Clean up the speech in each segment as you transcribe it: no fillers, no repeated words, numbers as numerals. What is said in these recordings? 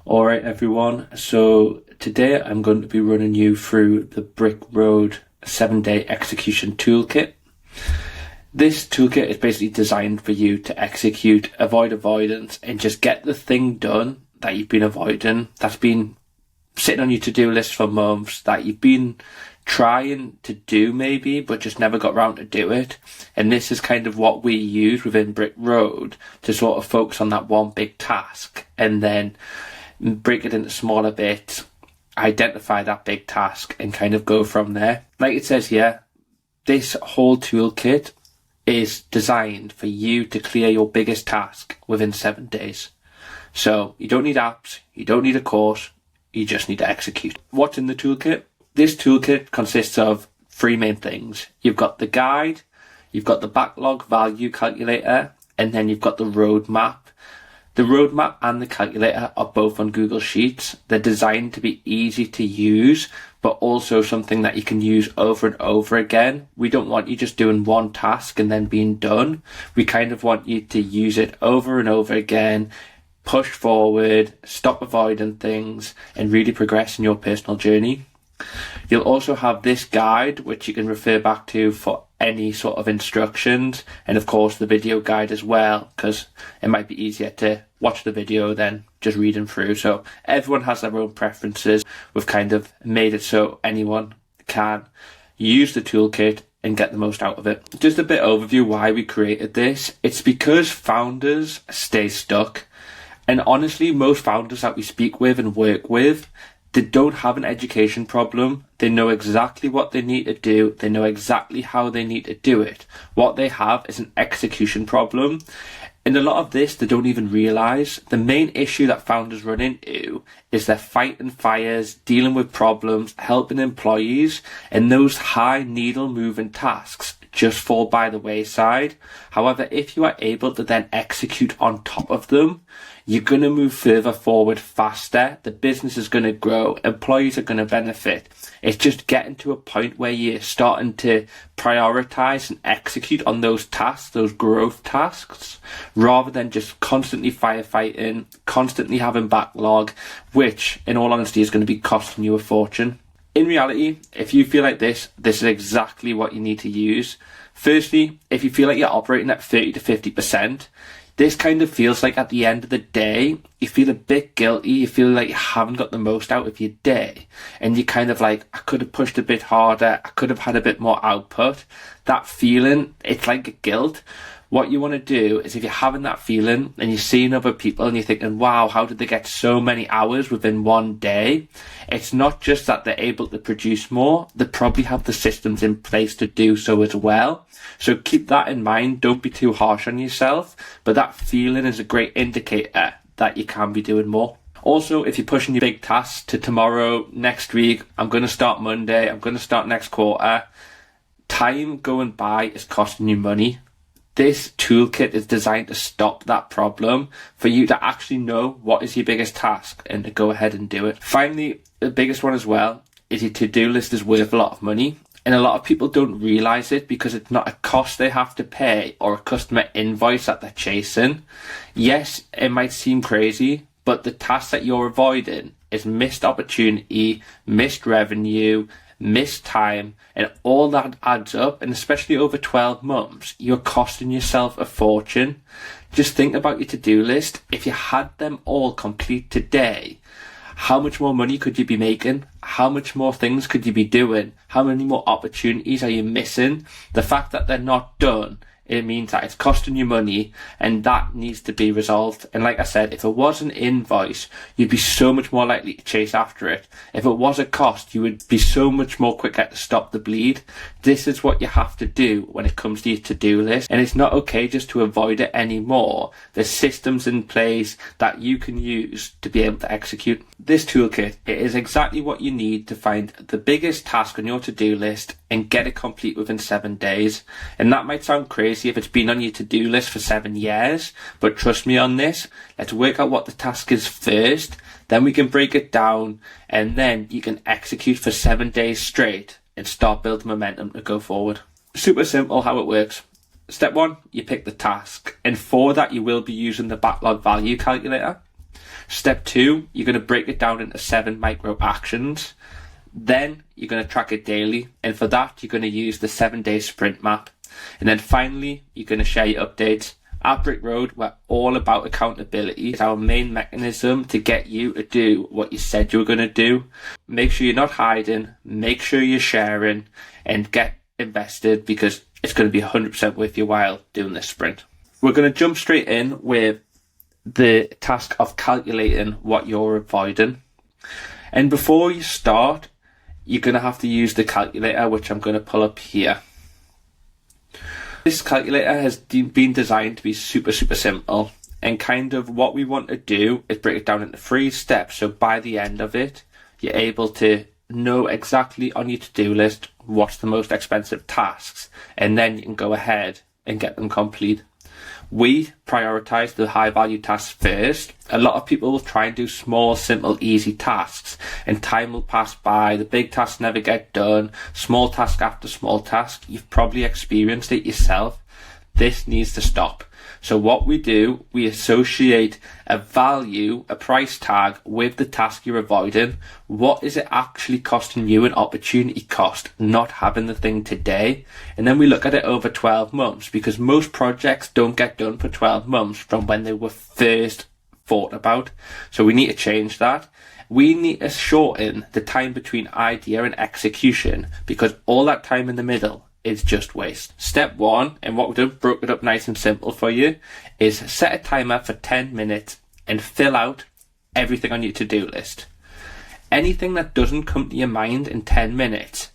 Alright everyone, so today I'm going to be running you through the Brick Road 7-day execution toolkit. This toolkit is basically designed for you to execute, avoid avoidance, and just get the thing done that you've been avoiding, that's been sitting on your to-do list for months, that you've been trying to do maybe, but just never got around to do it. And this is kind of what we use within Brick Road to sort of focus on that one big task and then break it into smaller bits, identify that big task and kind of go from there. Like it says here, this whole toolkit is designed for you to clear your biggest task within 7 days. So you don't need apps, you don't need a course, you just need to execute. What's in the toolkit? This toolkit consists of three main things. You've got the guide, you've got the backlog value calculator, and then you've got the roadmap. The roadmap and the calculator are both on Google Sheets. They're designed to be easy to use, but also something that you can use over and over again. We don't want you just doing one task and then being done. We kind of want you to use it over and over again, push forward, stop avoiding things, and really progress in your personal journey. You'll also have this guide, which you can refer back to for any sort of instructions, and of course the video guide as well, because it might be easier to watch the video than just reading through. So everyone has their own preferences. We've kind of made it so anyone can use the toolkit and get the most out of it. Just a bit overview why we created this. It's because founders stay stuck, and honestly most founders that we speak with and work with, they don't have an education problem. They know exactly what they need to do. They know exactly how they need to do it. What they have is an execution problem. And a lot of this they don't even realise. The main issue that founders run into is they're fighting fires, dealing with problems, helping employees, and those high needle moving tasks just fall by the wayside. However, if you are able to then execute on top of them, you're going to move further forward faster. The business is going to grow. Employees are going to benefit. It's just getting to a point where you're starting to prioritize and execute on those tasks, those growth tasks, rather than just constantly firefighting, constantly having backlog, which in all honesty is going to be costing you a fortune. In reality, if you feel like this is exactly what you need to use. Firstly, if you feel like you're operating at 30 to 50%, this kind of feels like at the end of the day, you feel a bit guilty, you feel like you haven't got the most out of your day. And you're kind of like, I could have pushed a bit harder, I could have had a bit more output. That feeling, it's like a guilt. What you want to do is if you're having that feeling and you're seeing other people and you're thinking, wow, how did they get so many hours within one day? It's not just that they're able to produce more, they probably have the systems in place to do so as well. So keep that in mind, don't be too harsh on yourself, but that feeling is a great indicator that you can be doing more. Also, if you're pushing your big tasks to tomorrow, next week, I'm going to start Monday, I'm going to start next quarter, time going by is costing you money. This toolkit is designed to stop that problem for you to actually know what is your biggest task and to go ahead and do it. Finally, the biggest one as well is your to-do list is worth a lot of money. And a lot of people don't realise it because it's not a cost they have to pay or a customer invoice that they're chasing. Yes, it might seem crazy, but the task that you're avoiding is missed opportunity, missed revenue, missed time, and all that adds up, and especially over 12 months, you're costing yourself a fortune. Just think about your to-do list. If you had them all complete today, how much more money could you be making? How much more things could you be doing? How many more opportunities are you missing? The fact that they're not done, it means that it's costing you money, and that needs to be resolved. And like I said, if it was an invoice, you'd be so much more likely to chase after it. If it was a cost, you would be so much more quicker to stop the bleed. This is what you have to do when it comes to your to-do list, and it's not okay just to avoid it anymore. There's systems in place that you can use to be able to execute. This toolkit, it is exactly what you need to find the biggest task on your to-do list and get it complete within 7 days. And that might sound crazy if it's been on your to-do list for 7 years, but trust me on this. Let's work out what the task is first, then we can break it down, and then you can execute for 7 days straight and start building momentum to go forward. Super simple how it works. Step 1, you pick the task, and for that you will be using the backlog value calculator. Step 2, you're going to break it down into 7 micro actions. Then you're going to track it daily, and for that you're going to use the 7-day sprint map. And then finally, you're going to share your updates. At Brick Road, we're all about accountability. It's our main mechanism to get you to do what you said you were going to do. Make sure you're not hiding, make sure you're sharing, and get invested, because it's going to be 100% worth your while doing this sprint. We're going to jump straight in with the task of calculating what you're avoiding. And before you start, you're going to have to use the calculator, which I'm going to pull up here. This calculator has been designed to be super simple, and kind of what we want to do is break it down into 3 steps, so by the end of it you're able to know exactly on your to-do list what's the most expensive tasks, and then you can go ahead and get them complete. We prioritise the high value tasks first. A lot of people will try and do small, simple, easy tasks, and time will pass by. The big tasks never get done. Small task after small task. You've probably experienced it yourself. This needs to stop. So what we do, we associate a value, a price tag with the task you're avoiding. What is it actually costing you an opportunity cost not having the thing today? And then we look at it over 12 months, because most projects don't get done for 12 months from when they were first thought about. So we need to change that. We need to shorten the time between idea and execution, because all that time in the middle is just waste. Step 1, and what we've done, broke it up nice and simple for you, is set a timer for 10 minutes and fill out everything on your to-do list. Anything that doesn't come to your mind in 10 minutes,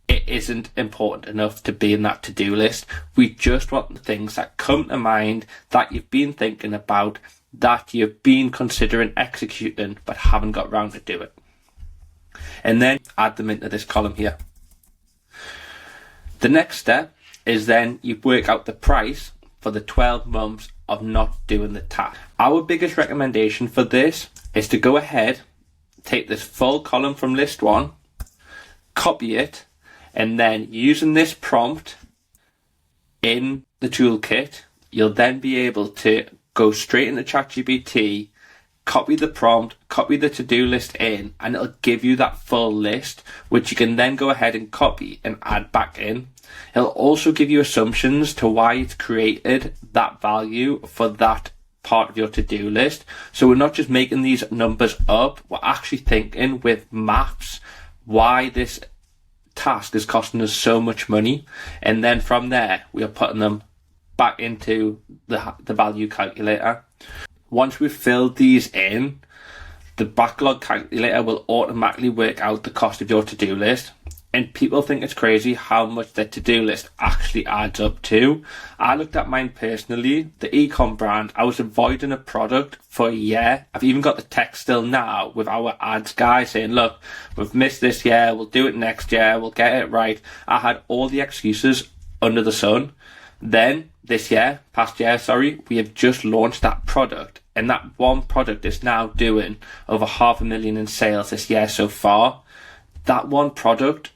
it isn't important enough to be in that to-do list. We just want the things that come to mind, that you've been thinking about, that you've been considering executing but haven't got round to do it. And then add them into this column here. The next step is then you work out the price for the 12 months of not doing the task. Our biggest recommendation for this is to go ahead, take this full column from list 1, copy it, and then using this prompt in the toolkit, you'll then be able to go straight into ChatGPT, copy the prompt, copy the to-do list in, and it'll give you that full list, which you can then go ahead and copy and add back in. It'll also give you assumptions to why it's created that value for that part of your to-do list. So we're not just making these numbers up, we're actually thinking with maths why this task is costing us so much money, and then from there we are putting them back into the value calculator. Once we've filled these in, the backlog calculator will automatically work out the cost of your to-do list. And people think it's crazy how much their to-do list actually adds up to. I looked at mine personally, the ecom brand. I was avoiding a product for a year. I've even got the text still now with our ads guy saying, look, we've missed this year, we'll do it next year, we'll get it right. I had all the excuses under the sun. Then this year, we have just launched that product, and that one product is now doing over 500,000 in sales this year so far. That one product,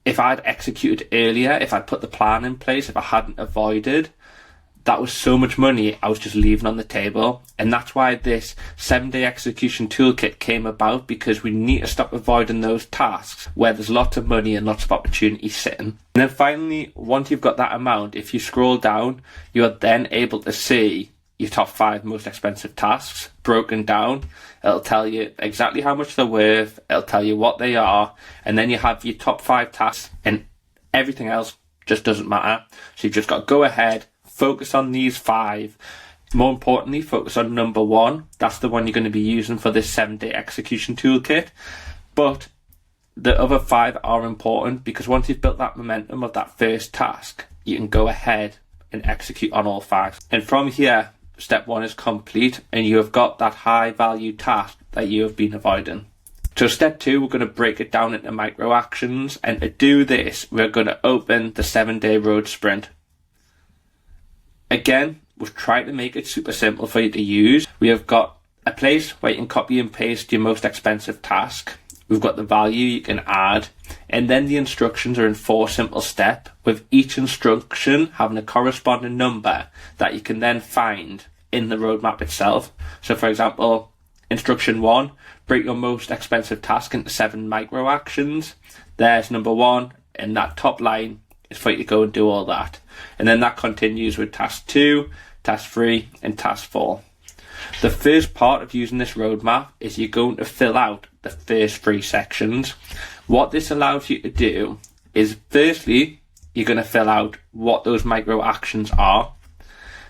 if I'd executed earlier, if I'd put the plan in place, if I hadn't avoided, that was so much money I was just leaving on the table. And that's why this 7-day execution toolkit came about, because we need to stop avoiding those tasks where there's lots of money and lots of opportunity sitting. And then finally, once you've got that amount, if you scroll down, you are then able to see your top 5 most expensive tasks broken down. It'll tell you exactly how much they're worth, it'll tell you what they are, and then you have your top 5 tasks, and everything else just doesn't matter. So you've just got to go ahead, focus on these 5. More importantly, focus on number 1. That's the one you're going to be using for this 7-day execution toolkit. But the other 5 are important, because once you've built that momentum of that first task, you can go ahead and execute on all 5. And from here, step 1 is complete, and you have got that high value task that you have been avoiding. So step 2, we're going to break it down into micro actions, and to do this, we're going to open the 7-day road sprint. Again, we've tried to make it super simple for you to use. We have got a place where you can copy and paste your most expensive task. We've got the value you can add, and then the instructions are in 4 simple steps, with each instruction having a corresponding number that you can then find in the roadmap itself. So for example, instruction 1, break your most expensive task into 7 micro actions. There's number 1, and that top line is for you to go and do all that. And then that continues with task 2, task 3, and task 4. The first part of using this roadmap is you're going to fill out the first 3 sections. What this allows you to do is, firstly, you're going to fill out what those micro actions are.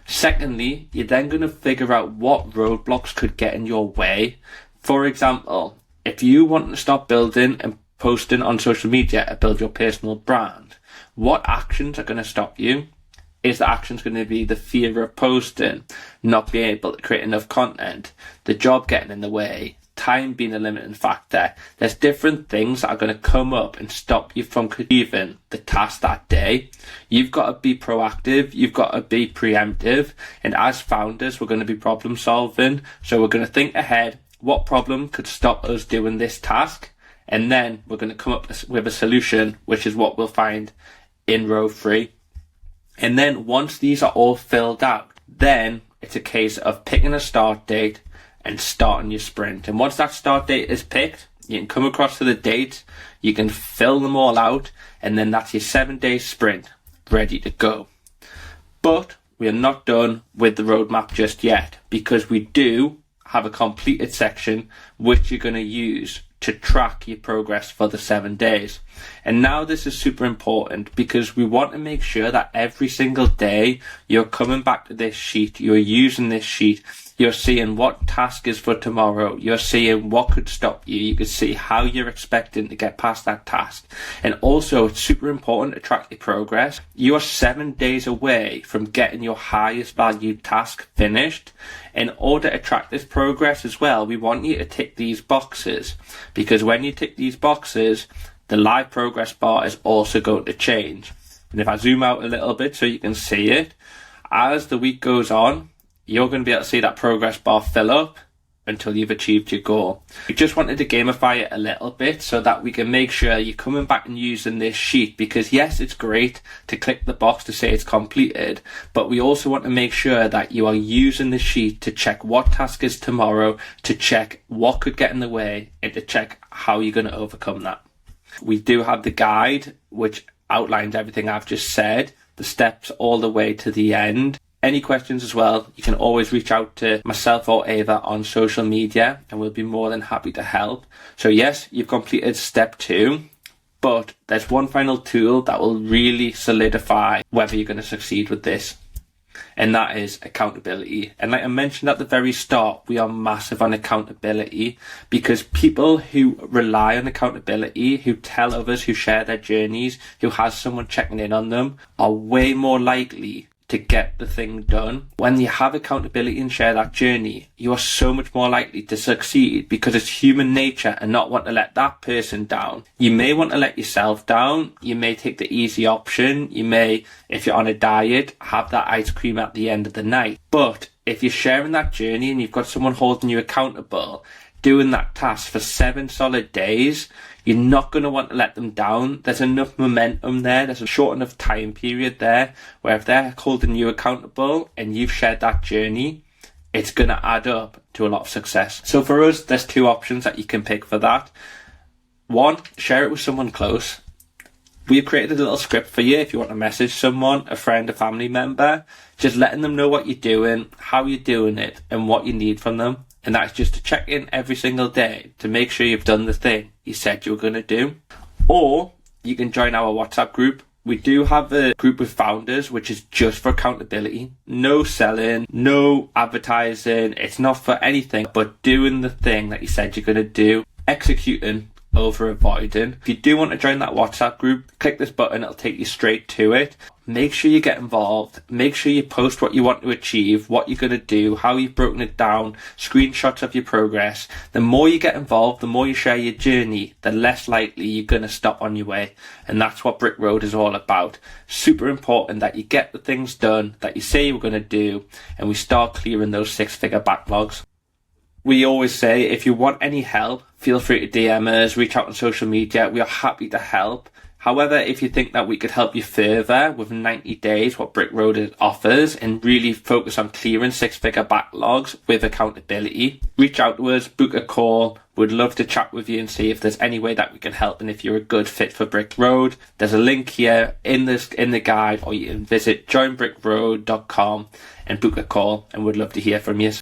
Secondly, you're then going to figure out what roadblocks could get in your way. For example, if you want to start building and posting on social media to build your personal brand, what actions are going to stop you? Is the actions going to be the fear of posting, not being able to create enough content, the job getting in the way, time being a limiting factor? There's different things that are going to come up and stop you from achieving the task that day. You've got to be proactive, you've got to be preemptive, and as founders, we're going to be problem solving. So we're going to think ahead, what problem could stop us doing this task? And then we're going to come up with a solution, which is what we'll find in row 3. And then once these are all filled out, then it's a case of picking a start date and starting your sprint. And once that start date is picked, you can come across to the dates, you can fill them all out, and then that's your 7-day sprint ready to go. But we are not done with the roadmap just yet, because we do have a completed section which you're going to use to track your progress for the 7 days. And now this is super important, because we want to make sure that every single day you're coming back to this sheet, you're using this sheet, you're seeing what task is for tomorrow, you're seeing what could stop you, you can see how you're expecting to get past that task. And also, it's super important to track your progress. You are 7 days away from getting your highest valued task finished. In order to track this progress as well, we want you to tick these boxes, because when you tick these boxes, the live progress bar is also going to change. And if I zoom out a little bit so you can see it, as the week goes on, you're going to be able to see that progress bar fill up until you've achieved your goal. We just wanted to gamify it a little bit so that we can make sure you're coming back and using this sheet, because yes, it's great to click the box to say it's completed, but we also want to make sure that you are using the sheet to check what task is tomorrow, to check what could get in the way, and to check how you're going to overcome that. We do have the guide, which outlines everything I've just said, the steps all the way to the end. Any questions as well, you can always reach out to myself or Ava on social media, and we'll be more than happy to help. So yes, you've completed step 2, but there's one final tool that will really solidify whether you're going to succeed with this, and that is accountability. And like I mentioned at the very start, we are massive on accountability, because people who rely on accountability, who tell others, who share their journeys, who has someone checking in on them, are way more likely to get the thing done. When you have accountability and share that journey, you are so much more likely to succeed, because it's human nature and not want to let that person down. You may want to let yourself down. You may take the easy option. You may, if you're on a diet, have that ice cream at the end of the night. But if you're sharing that journey and you've got someone holding you accountable, doing that task for 7 solid days, you're not going to want to let them down. There's enough momentum there. There's a short enough time period there where if they're holding you accountable and you've shared that journey, it's going to add up to a lot of success. So for us, there's 2 options that you can pick for that. 1, share it with someone close. We've created a little script for you if you want to message someone, a friend, a family member, just letting them know what you're doing, how you're doing it, and what you need from them. And that's just to check in every single day to make sure you've done the thing you said you were going to do. Or you can join our WhatsApp group. We do have a group with founders, which is just for accountability. No selling, no advertising. It's not for anything but doing the thing that you said you're going to do, executing over avoiding. If you do want to join that WhatsApp group, click this button, it'll take you straight to it. Make sure you get involved. Make sure you post what you want to achieve, what you're going to do, how you've broken it down, screenshots of your progress. The more you get involved, the more you share your journey, the less likely you're going to stop on your way. And that's what Brick Road is all about. Super important that you get the things done that you say you're going to do, and we start clearing those 6-figure backlogs. We always say, if you want any help, feel free to DM us, reach out on social media. We are happy to help. However, if you think that we could help you further with 90 days, what Brick Road offers, and really focus on clearing 6-figure backlogs with accountability, reach out to us, book a call. We'd love to chat with you and see if there's any way that we can help and if you're a good fit for Brick Road. There's a link here in the guide, or you can visit joinbrickroad.com and book a call, and we'd love to hear from you.